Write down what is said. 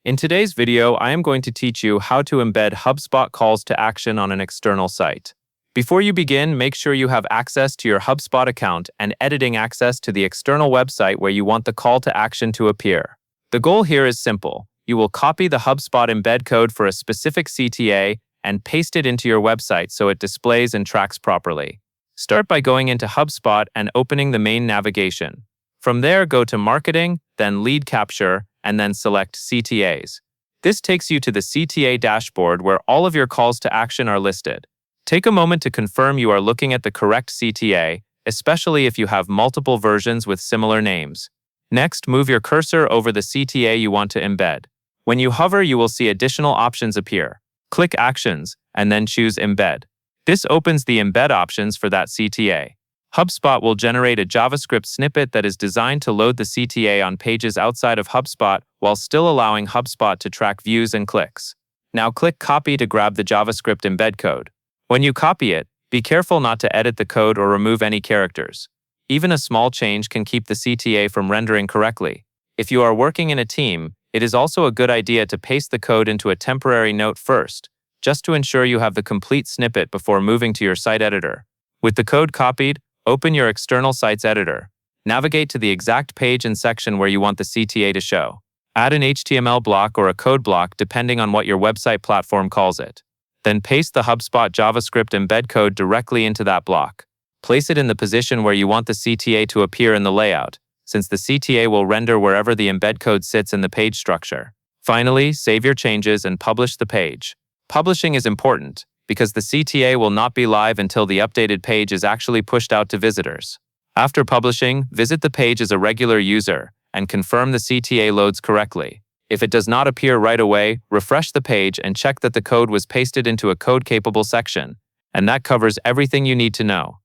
In today's video, I am going to teach you how to embed HubSpot calls to action on an external site. Before you begin, make sure you have access to your HubSpot account and editing access to the external website where you want the call to action to appear. The goal here is simple. You will copy the HubSpot embed code for a specific CTA and paste it into your website so it displays and tracks properly. Start by going into HubSpot and opening the main navigation. From there, go to Marketing, then Lead Capture, and then select CTAs. This takes you to the CTA dashboard where all of your calls to action are listed. Take a moment to confirm you are looking at the correct CTA, especially if you have multiple versions with similar names. Next, move your cursor over the CTA you want to embed. When you hover, you will see additional options appear. Click Actions, and then choose Embed. This opens the embed options for that CTA. HubSpot will generate a JavaScript snippet that is designed to load the CTA on pages outside of HubSpot while still allowing HubSpot to track views and clicks. Now click Copy to grab the JavaScript embed code. When you copy it, be careful not to edit the code or remove any characters. Even a small change can keep the CTA from rendering correctly. If you are working in a team, it is also a good idea to paste the code into a temporary note first, just to ensure you have the complete snippet before moving to your site editor. With the code copied, open your external site's editor. Navigate to the exact page and section where you want the CTA to show. Add an HTML block or a code block depending on what your website platform calls it. Then paste the HubSpot JavaScript embed code directly into that block. Place it in the position where you want the CTA to appear in the layout, since the CTA will render wherever the embed code sits in the page structure. Finally, save your changes and publish the page. Publishing is important, because the CTA will not be live until the updated page is actually pushed out to visitors. After publishing, visit the page as a regular user and confirm the CTA loads correctly. If it does not appear right away, refresh the page and check that the code was pasted into a code-capable section, and that covers everything you need to know.